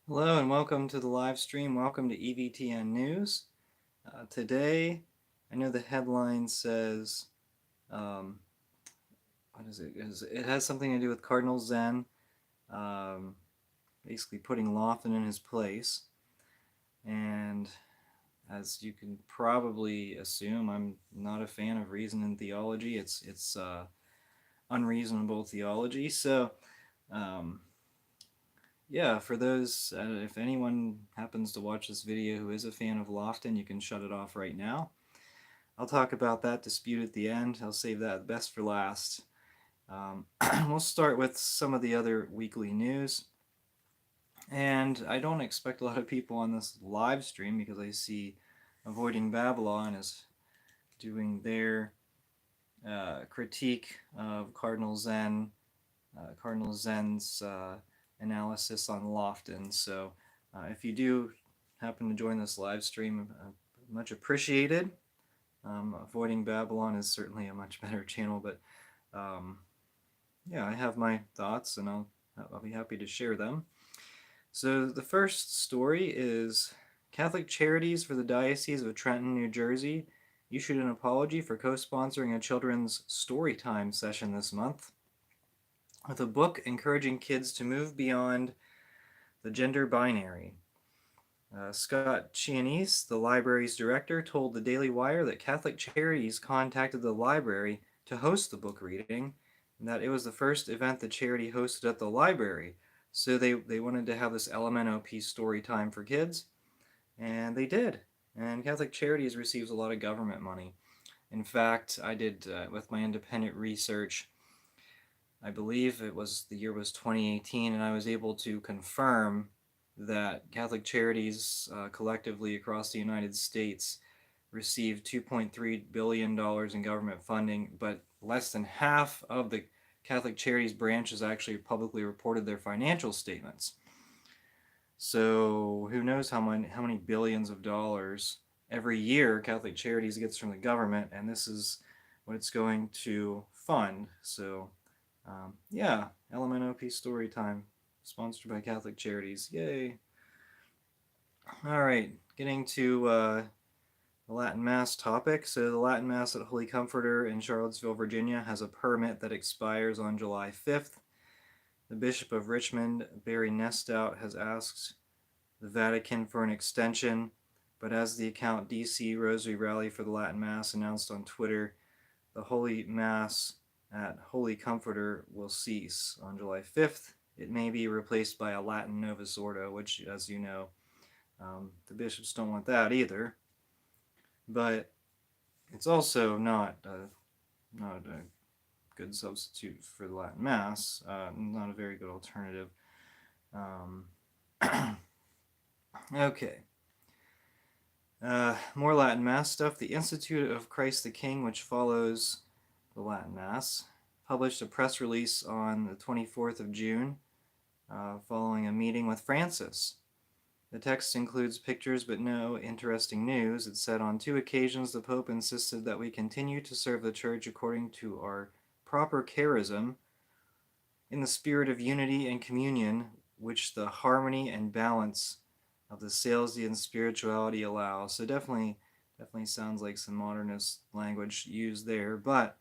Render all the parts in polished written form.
Hello and welcome to the live stream. Welcome to EVTN News. Today, I know the headline says, um, what is it? It has something to do with Cardinal Zen, um, basically putting Lofton in his place. And as you can probably assume, I'm not a fan of reason and theology. It's unreasonable theology. So, um, yeah, for those, if anyone happens to watch this video who is a fan of Lofton, you can shut it off right now. I'll talk about that dispute at the end. I'll save that best for last. We'll start with some of the other weekly news. And I don't expect a lot of people on this live stream because I see Avoiding Babylon is doing their critique of Cardinal Zen's analysis on Lofton. So if you do happen to join this live stream, much appreciated. Avoiding Babylon is certainly a much better channel, but um, yeah, I have my thoughts and I'll be happy to share them. So the first story is Catholic Charities for the Diocese of Trenton, New Jersey issued an apology for co-sponsoring a children's story time session this month with a book encouraging kids to move beyond the gender binary. Scott Chianese, the library's director, told the Daily Wire that Catholic Charities contacted the library to host the book reading, and that it was the first event the charity hosted at the library. So they wanted to have this LMNOP story time for kids, and they did. And Catholic Charities receives a lot of government money. In fact, I did, with my independent research, I believe it was the year was 2018, and I was able to confirm that Catholic Charities collectively across the United States received $2.3 billion in government funding, but less than half of the Catholic Charities branches actually publicly reported their financial statements. So who knows how many billions of dollars every year Catholic Charities gets from the government, and this is what it's going to fund. So yeah, LMNOP story time, sponsored by Catholic Charities. Yay! All right, getting to the Latin Mass topic. So the Latin Mass at Holy Comforter in Charlottesville, Virginia, has a permit that expires on July 5th. The Bishop of Richmond, Barry Nestout, has asked the Vatican for an extension, but as the account DC Rosary Rally for the Latin Mass announced on Twitter, the Holy Mass at Holy Comforter will cease on July 5th. It may be replaced by a Latin Novus Ordo, which, as you know, the bishops don't want that either. But it's also not a good substitute for the Latin Mass, not a very good alternative. Um, okay. More Latin Mass stuff. The Institute of Christ the King, which follows the Latin Mass, published a press release on the 24th of June following a meeting with Francis. The text includes pictures but no interesting news. It said, on 2 occasions the Pope insisted that we continue to serve the Church according to our proper charism, in the spirit of unity and communion, which the harmony and balance of the Salesian spirituality allows. So definitely sounds like some modernist language used there, but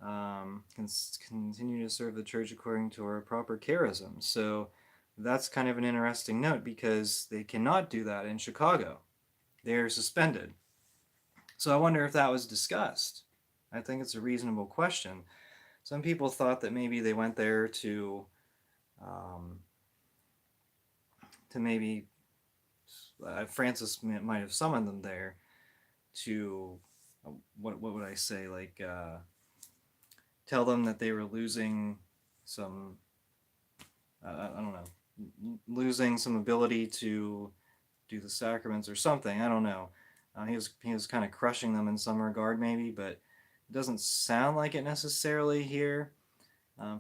continue to serve the Church according to our proper charism. So that's kind of an interesting note because they cannot do that in Chicago. They're suspended. So I wonder if that was discussed. I think it's a reasonable question. Some people thought that maybe they went there um, to maybe Francis might have summoned them there to what would I say, like tell them that they were losing some I don't know, losing some ability to do the sacraments or something. I don't know. He was kind of crushing them in some regard, maybe, but it doesn't sound like it necessarily here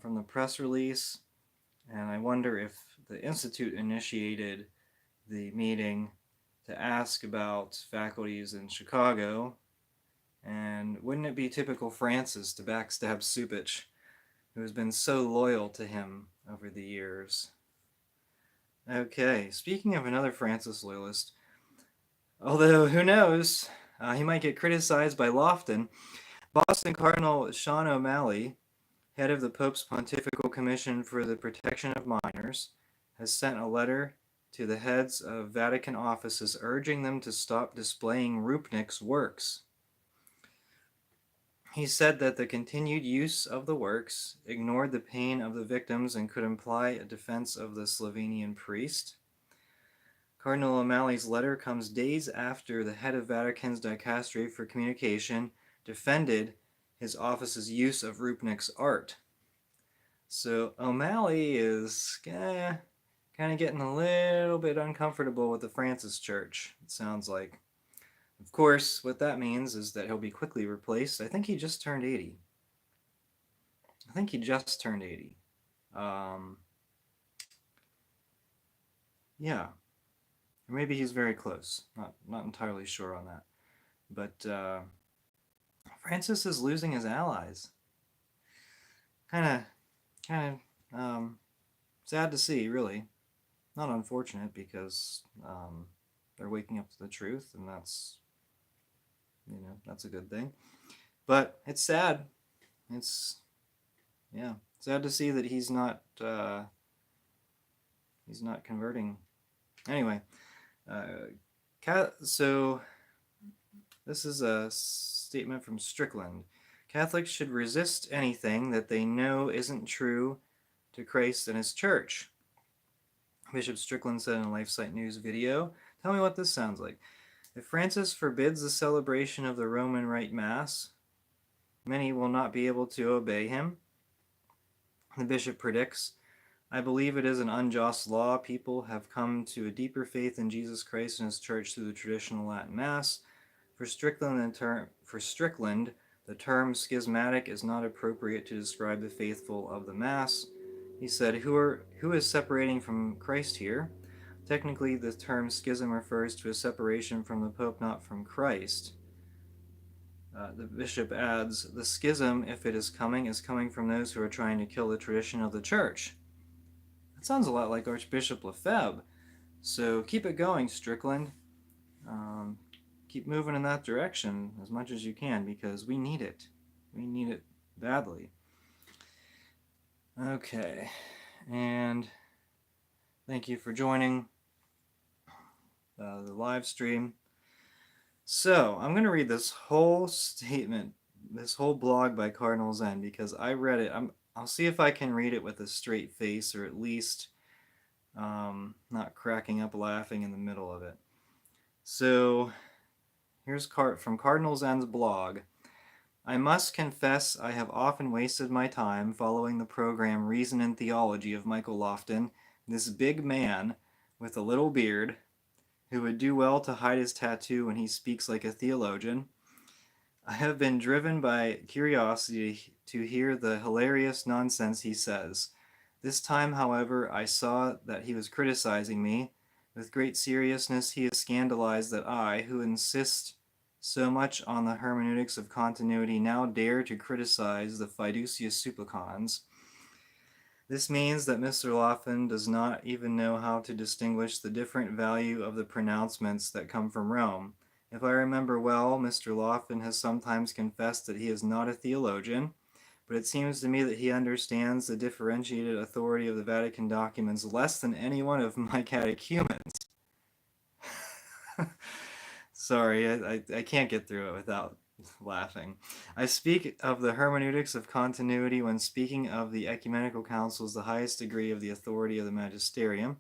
from the press release. And I wonder if the Institute initiated the meeting to ask about faculties in Chicago. And wouldn't it be typical Francis to backstab Supich, who has been so loyal to him over the years? Okay, speaking of another Francis loyalist, although who knows, he might get criticized by Lofton. Boston Cardinal Sean O'Malley, head of the Pope's Pontifical Commission for the Protection of Minors, has sent a letter to the heads of Vatican offices urging them to stop displaying Rupnik's works. He said that the continued use of the works ignored the pain of the victims and could imply a defense of the Slovenian priest. Cardinal O'Malley's letter comes days after the head of Vatican's dicastery for communication defended his office's use of Rupnik's art. So O'Malley is kind of getting a little bit uncomfortable with the Francis Church, it sounds like. Of course, what that means is that he'll be quickly replaced. I think he just turned 80. Yeah, or maybe he's very close. Not entirely sure on that. But Francis is losing his allies. Kind of sad to see, really. Not unfortunate because they're waking up to the truth, and that's a good thing. But it's sad. It's sad to see that he's not converting. Anyway, so this is a statement from Strickland. Catholics should resist anything that they know isn't true to Christ and his church. Bishop Strickland said in a LifeSite News video. Tell me what this sounds like. If Francis forbids the celebration of the Roman Rite Mass, many will not be able to obey him. The bishop predicts, I believe it is an unjust law. People have come to a deeper faith in Jesus Christ and his church through the traditional Latin Mass. For Strickland, the term schismatic is not appropriate to describe the faithful of the Mass. He said, who is separating from Christ here? Technically, the term schism refers to a separation from the Pope, not from Christ. The bishop adds, the schism, if it is coming from those who are trying to kill the tradition of the Church. That sounds a lot like Archbishop Lefebvre. So keep it going, Strickland. Keep moving in that direction as much as you can because we need it. We need it badly. Okay, and thank you for joining the live stream. So I'm going to read this whole statement, this whole blog by Cardinal Zen because I read it. I'll see if I can read it with a straight face or at least not cracking up laughing in the middle of it. So here's from Cardinal Zen's blog. I must confess I have often wasted my time following the program Reason and Theology of Michael Lofton, this big man with a little beard who would do well to hide his tattoo when he speaks like a theologian. I have been driven by curiosity to hear the hilarious nonsense he says. This time, however, I saw that he was criticizing me. With great seriousness, he is scandalized that I, who insist so much on the hermeneutics of continuity, now dare to criticize the Fiducia Supplicans. This means that Mr. Lofton does not even know how to distinguish the different value of the pronouncements that come from Rome. If I remember well, Mr. Lofton has sometimes confessed that he is not a theologian, but it seems to me that he understands the differentiated authority of the Vatican documents less than any one of my catechumens. Sorry, I can't get through it without laughing. I speak of the hermeneutics of continuity when speaking of the ecumenical councils, the highest degree of the authority of the magisterium.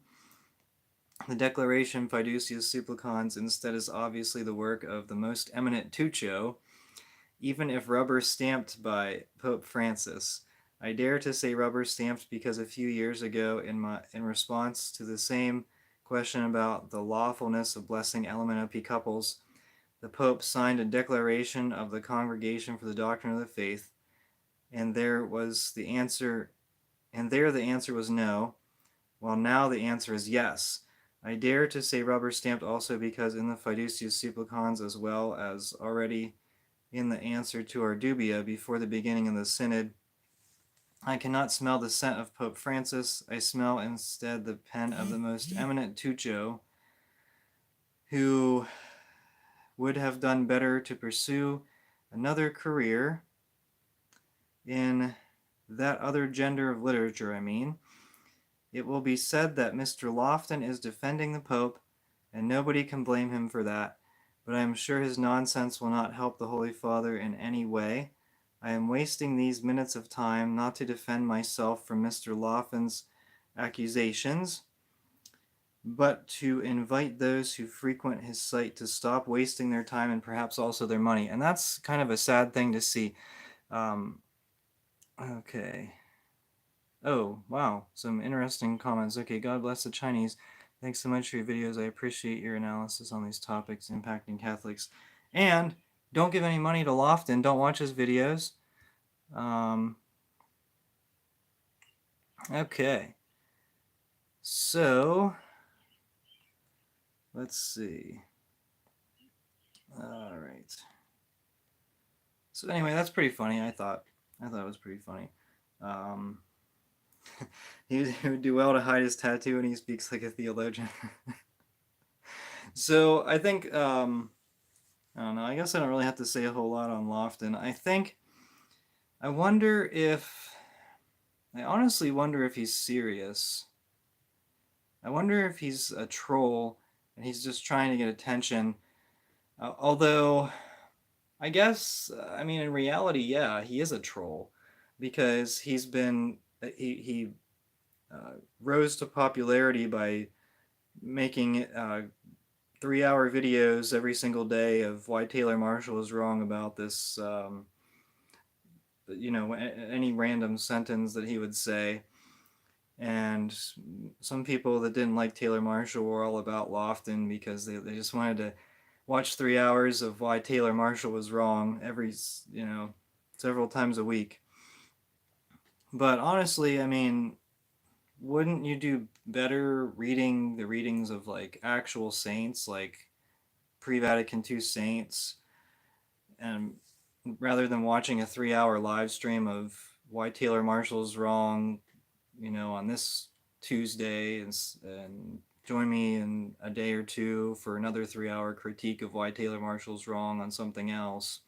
The declaration Fiducia Supplicans instead is obviously the work of the most eminent Tuccio, even if rubber stamped by Pope Francis. I dare to say rubber stamped because a few years ago in response to the same question about the lawfulness of blessing LMNOP couples, the Pope signed a declaration of the Congregation for the Doctrine of the Faith, and there the answer was no, while now the answer is yes. I dare to say rubber stamped also because in the Fiducia Supplicans, as well as already in the answer to our dubia before the beginning of the synod, I cannot smell the scent of Pope Francis. I smell instead the pen of the most eminent Tuccio, who would have done better to pursue another career in that other gender of literature, I mean. It will be said that Mr. Lofton is defending the Pope, and nobody can blame him for that, but I am sure his nonsense will not help the Holy Father in any way. I am wasting these minutes of time not to defend myself from Mr. Lofton's accusations, but to invite those who frequent his site to stop wasting their time and perhaps also their money. And that's kind of a sad thing to see. Okay. Oh, wow. Some interesting comments. Okay, God bless the Chinese. Thanks so much for your videos. I appreciate your analysis on these topics impacting Catholics. And don't give any money to Lofton. Don't watch his videos. Okay. So, let's see. All right. So anyway, that's pretty funny. I thought it was pretty funny. He would do well to hide his tattoo, and he speaks like a theologian. So I think I don't know. I guess I don't really have to say a whole lot on Lofton. I honestly wonder if he's serious. I wonder if he's a troll and he's just trying to get attention. Although, I guess, I mean, in reality, yeah, he is a troll because he rose to popularity by making 3-hour videos every single day of why Taylor Marshall is wrong about this, any random sentence that he would say. And some people that didn't like Taylor Marshall were all about Lofton because they just wanted to watch 3 hours of why Taylor Marshall was wrong several times a week. But honestly, I mean, wouldn't you do better reading the readings of like actual saints, like pre-Vatican II saints, and rather than watching a 3-hour live stream of why Taylor Marshall's wrong, on this Tuesday, and join me in a day or two for another 3-hour critique of why Taylor Marshall's wrong on something else.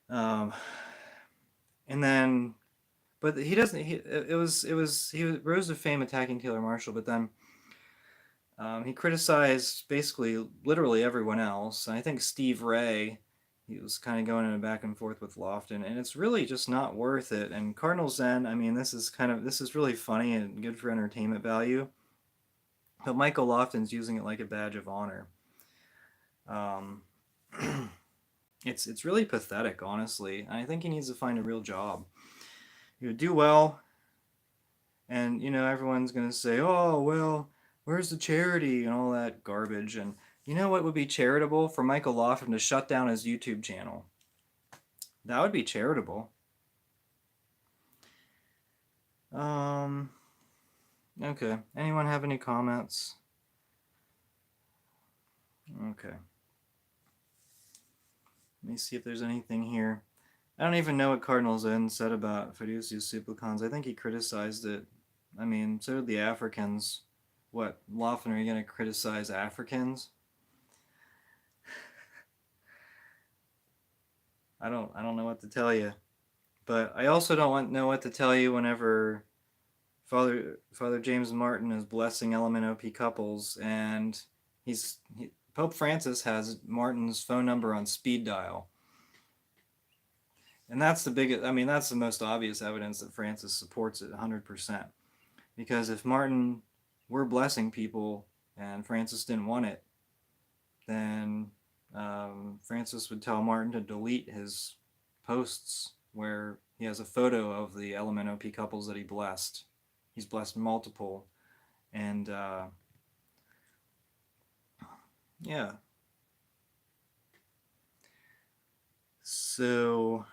And then, but he doesn't. He rose to fame attacking Taylor Marshall, but then he criticized basically literally everyone else. And I think Steve Ray, he was kind of going in a back and forth with Lofton, and it's really just not worth it. And Cardinal Zen, I mean, this is really funny and good for entertainment value. But Michael Lofton's using it like a badge of honor. It's really pathetic, honestly. I think he needs to find a real job. He would do well, and everyone's gonna say, "Oh well, where's the charity?" and all that garbage. And you know what would be charitable? For Michael Lofton to shut down his YouTube channel. That would be charitable. Okay. Anyone have any comments? Okay. Let me see if there's anything here. I don't even know what Cardinal Zen said about Fiducius Supplicans. I think he criticized it. I mean, so did the Africans. What, Lofton, are you going to criticize Africans? I don't know what to tell you. But I also don't know what to tell you whenever Father James Martin is blessing LMNOP couples, and Pope Francis has Martin's phone number on speed dial. And that's that's the most obvious evidence that Francis supports it 100%. Because if Martin were blessing people and Francis didn't want it, then Francis would tell Martin to delete his posts where he has a photo of the LMNOP couples that he blessed. He's blessed multiple. And yeah. So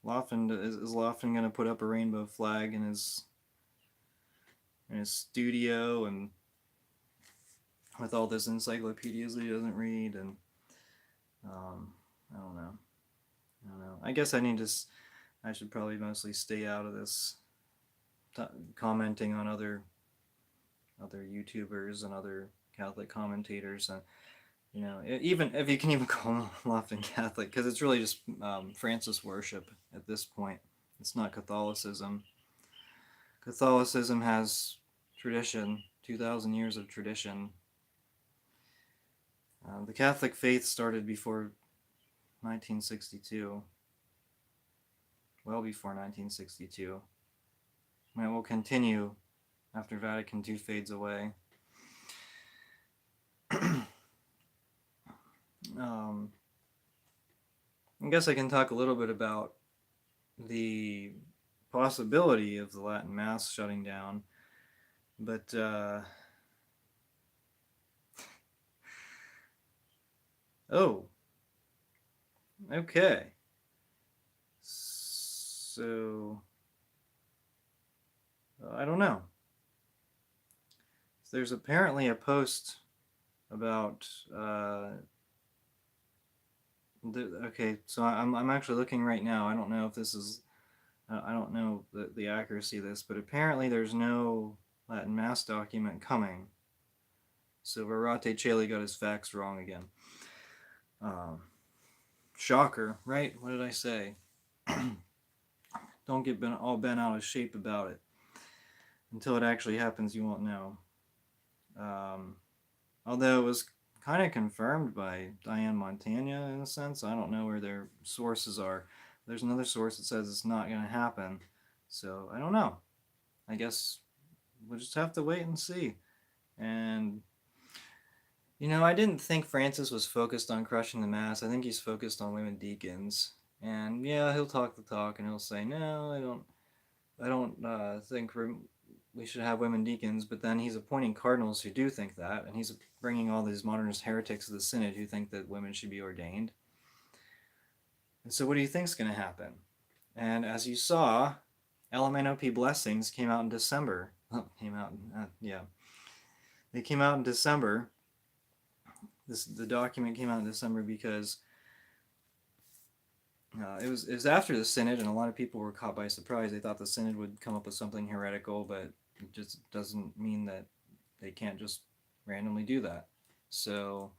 is Lofton going to put up a rainbow flag in his studio and with all those encyclopedias that he doesn't read? And I don't know. I guess I need to I should probably mostly stay out of this commenting on other YouTubers and other Catholic commentators, and even if you can even call Lofton Catholic, because it's really just Francis worship at this point. It's not Catholicism. Catholicism has tradition, 2,000 years of tradition. The Catholic faith started before 1962, well before 1962. And it will continue after Vatican II fades away. I guess I can talk a little bit about the possibility of the Latin Mass shutting down, but oh, okay. So I don't know. There's apparently a post about okay, so I'm actually looking right now. I don't know if this is I don't know the accuracy of this, but apparently there's no Latin Mass document coming. So Verate Cheli got his facts wrong again. Shocker, right? What did I say? Don't get all bent out of shape about it. Until it actually happens, you won't know. Although it was kind of confirmed by Diane Montagna in a sense. I don't know where their sources are. There's another source that says it's not going to happen. So I don't know. I guess we'll just have to wait and see. And I didn't think Francis was focused on crushing the Mass. I think he's focused on women deacons. And yeah, he'll talk the talk and he'll say, no, I don't think we should have women deacons. But then he's appointing cardinals who do think that, and he's bringing all these modernist heretics to the synod who think that women should be ordained. And so what do you think is going to happen? And as you saw, LMNOP blessings came out in December. They came out in December. The document came out in December because it was after the synod, and a lot of people were caught by surprise. They thought the synod would come up with something heretical, but it just doesn't mean that they can't just randomly do that. So,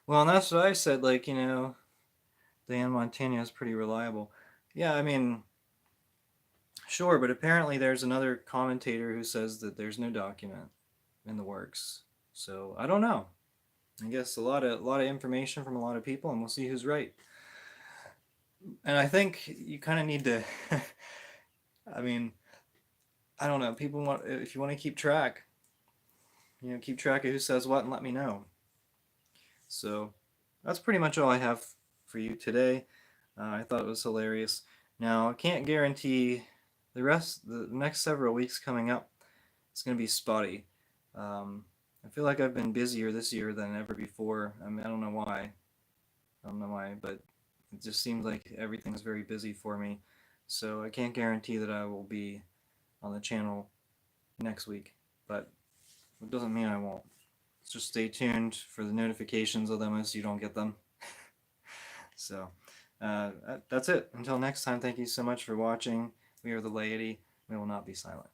well, and that's what I said. Diane Montagna is pretty reliable. Yeah, I mean, sure, but apparently there's another commentator who says that there's no document in the works. So I don't know. I guess a lot of information from a lot of people, and we'll see who's right. And I think you kind of need to. I mean, I don't know. People if you want to keep track, keep track of who says what, and let me know. So that's pretty much all I have for you today. I thought it was hilarious. Now I can't guarantee the next several weeks coming up. It's going to be spotty. I feel like I've been busier this year than ever before. I mean, I don't know why, but it just seems like everything's very busy for me. So I can't guarantee that I will be on the channel next week, but it doesn't mean I won't. Just stay tuned for the notifications of them as you don't get them. So that's it. Until next time, thank you so much for watching. We are the laity. We will not be silent.